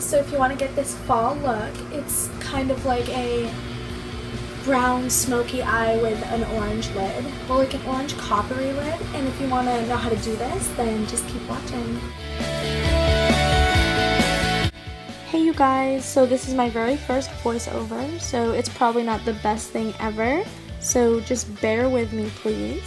guys, so if you want to get this fall look, it's kind of like a brown smoky eye with an orange lid, well, like an orange coppery lid. And if you want to know how to do this, then just keep watching. Hey you guys, so this is my very first voiceover, so it's probably not the best thing ever, so just bear with me please.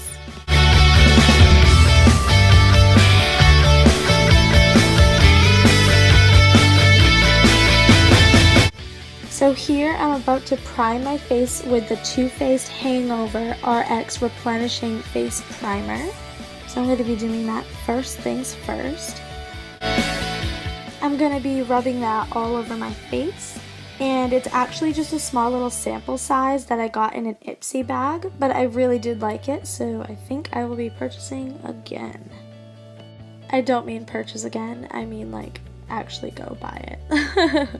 So here I'm about to prime my face with the Too Faced Hangover RX Replenishing Face Primer. So I'm going to be doing that first things first. I'm going to be rubbing that all over my face. And it's actually just a small little sample size that I got in an Ipsy bag, but I really did like it, so I think I will be purchasing again. I don't mean purchase again, I mean like actually go buy it.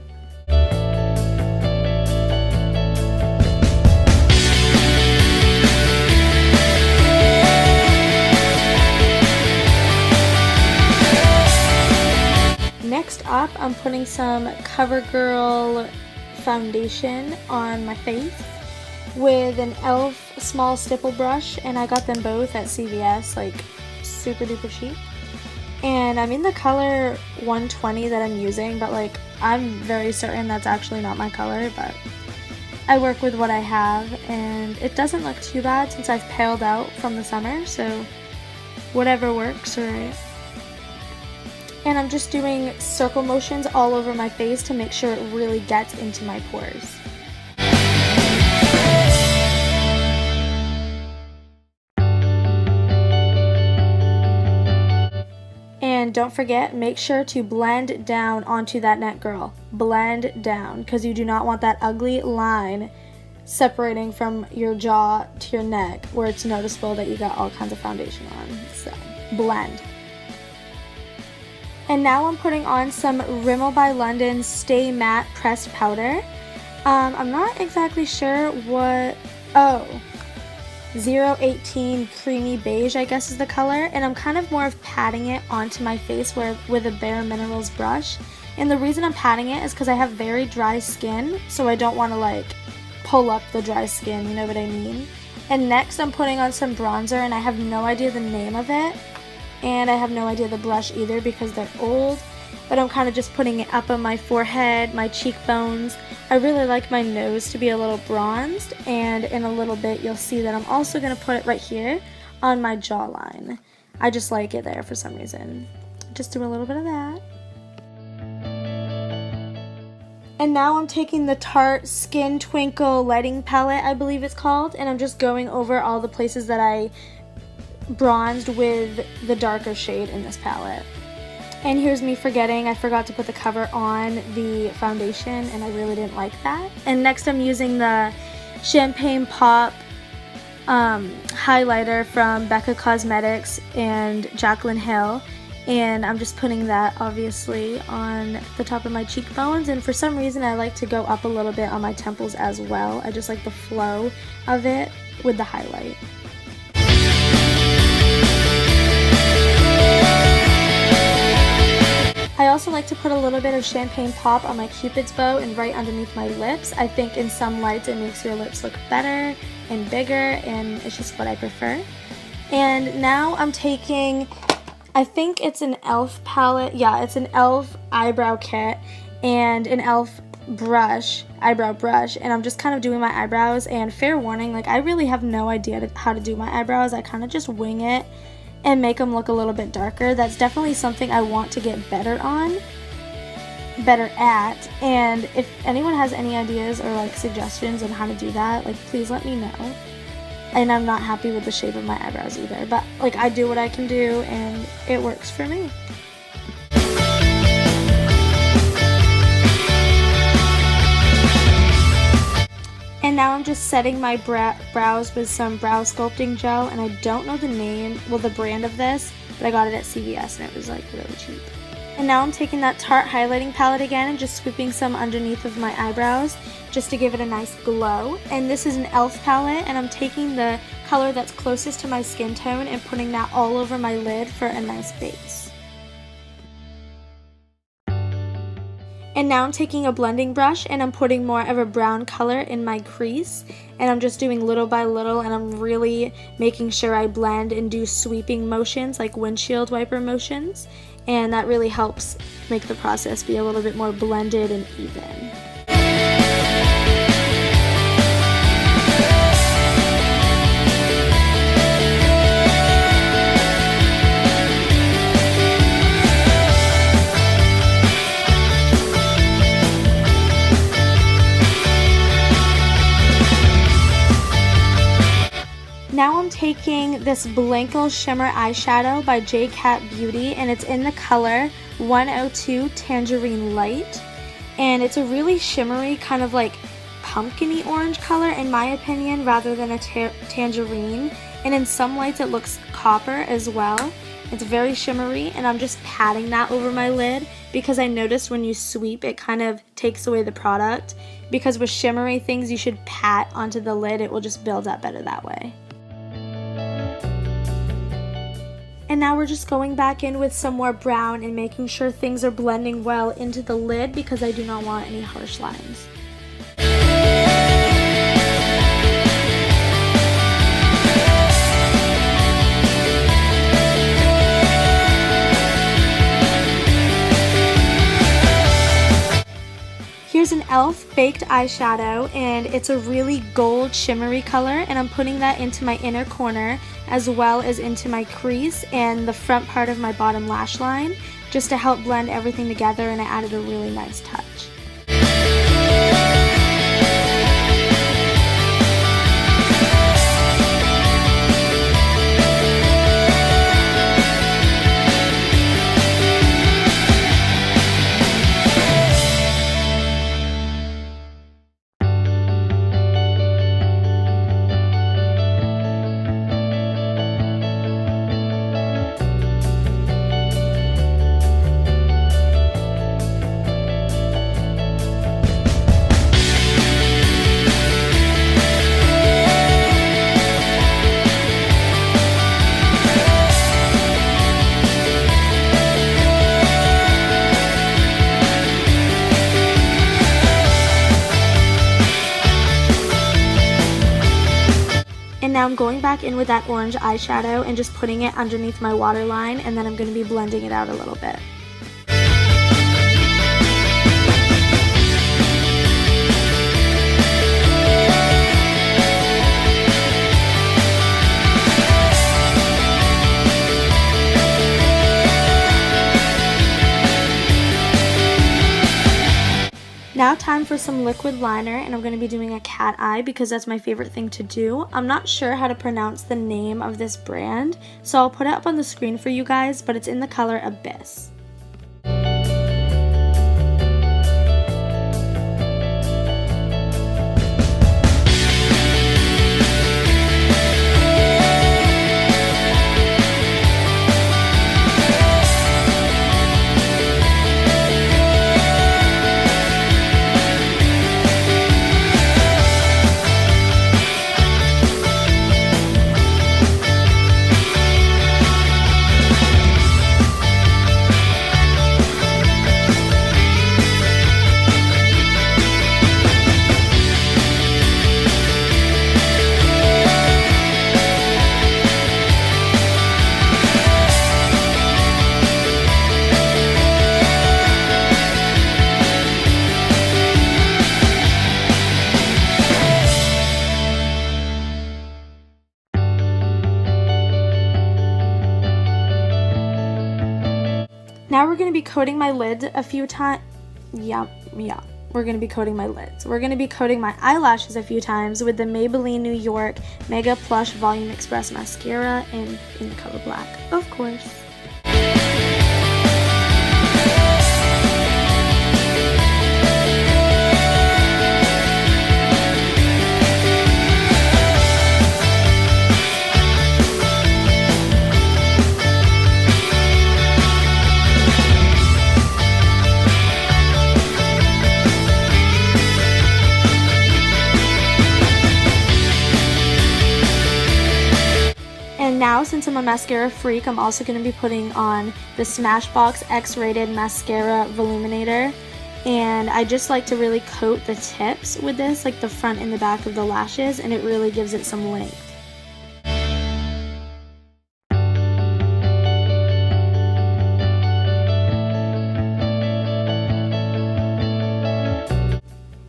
Next up, I'm putting some CoverGirl foundation on my face with an e.l.f. small stipple brush, and I got them both at CVS, like super duper cheap. And I'm in the color 120 that I'm using, but like I'm very certain that's actually not my color, but I work with what I have, and it doesn't look too bad since I've paled out from the summer, so whatever works, right? And I'm just doing circle motions all over my face to make sure it really gets into my pores. And don't forget, make sure to blend down onto that neck, girl. Blend down, because you do not want that ugly line separating from your jaw to your neck where it's noticeable that you got all kinds of foundation on. So, blend. And now I'm putting on some Rimmel by London Stay Matte Pressed Powder. I'm not exactly sure what, 018 Creamy Beige I guess is the color. And I'm kind of more of patting it onto my face with a Bare Minerals brush. And the reason I'm patting it is because I have very dry skin, so I don't want to like pull up the dry skin, you know what I mean? And next I'm putting on some bronzer, and I have no idea the name of it. And I have no idea the blush either because they're old, but I'm kind of just putting it up on my forehead, my cheekbones. I really like my nose to be a little bronzed, and in a little bit you'll see that I'm also going to put it right here on my jawline. I just like it there for some reason. Just do a little bit of that. And now I'm taking the Tarte Skin Twinkle Lighting Palette, I believe it's called, and I'm just going over all the places that I bronzed with the darker shade in this palette. And here's me forgetting, I forgot to put the cover on the foundation, and I really didn't like that. And next I'm using the Champagne Pop highlighter from Becca Cosmetics and Jaclyn Hill, and I'm just putting that obviously on the top of my cheekbones, and for some reason I like to go up a little bit on my temples as well. I just like the flow of it with the highlight. I also like to put a little bit of Champagne Pop on my Cupid's bow and right underneath my lips. I think in some lights it makes your lips look better and bigger, and it's just what I prefer. And now I'm taking, I think it's an e.l.f. palette. Yeah, it's an e.l.f. eyebrow kit and an e.l.f. eyebrow brush, and I'm just kind of doing my eyebrows. And fair warning, like I really have no idea how to do my eyebrows. I kind of just wing it and make them look a little bit darker. That's definitely something I want to get better at, and if anyone has any ideas or like suggestions on how to do that, like please let me know. And I'm not happy with the shape of my eyebrows either, but like I do what I can do and it works for me. And now I'm just setting my brows with some brow sculpting gel, and I don't know the name, well the brand of this, but I got it at CVS and it was like really cheap. And now I'm taking that Tarte highlighting palette again and just swooping some underneath of my eyebrows just to give it a nice glow. And this is an e.l.f. palette, and I'm taking the color that's closest to my skin tone and putting that all over my lid for a nice base. And now I'm taking a blending brush and I'm putting more of a brown color in my crease, and I'm just doing little by little, and I'm really making sure I blend and do sweeping motions like windshield wiper motions, and that really helps make the process be a little bit more blended and even. Now I'm taking this Blanco Shimmer Eyeshadow by J Cat Beauty, and it's in the color 102 Tangerine Light. And it's a really shimmery, kind of like pumpkin-y orange color in my opinion, rather than a tangerine. And in some lights it looks copper as well. It's very shimmery, and I'm just patting that over my lid because I noticed when you sweep it kind of takes away the product. Because with shimmery things you should pat onto the lid, it will just build up better that way. And now we're just going back in with some more brown and making sure things are blending well into the lid because I do not want any harsh lines. Here's an e.l.f. baked eyeshadow, and it's a really gold shimmery color, and I'm putting that into my inner corner as well as into my crease and the front part of my bottom lash line just to help blend everything together, and it added a really nice touch. And now I'm going back in with that orange eyeshadow and just putting it underneath my waterline, and then I'm going to be blending it out a little bit. Now time for some liquid liner, and I'm going to be doing a cat eye because that's my favorite thing to do. I'm not sure how to pronounce the name of this brand, so I'll put it up on the screen for you guys, but it's in the color Abyss. Now we're going to be coating my lids a few times. We're going to be coating my lids. We're going to be coating my eyelashes a few times with the Maybelline New York Mega Plush Volume Express Mascara in the color black, of course. Now, since I'm a mascara freak, I'm also going to be putting on the Smashbox X-Rated Mascara Voluminator. And I just like to really coat the tips with this, like the front and the back of the lashes, and it really gives it some length.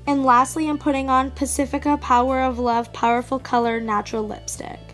And lastly, I'm putting on Pacifica Power of Love Powerful Color Natural Lipstick.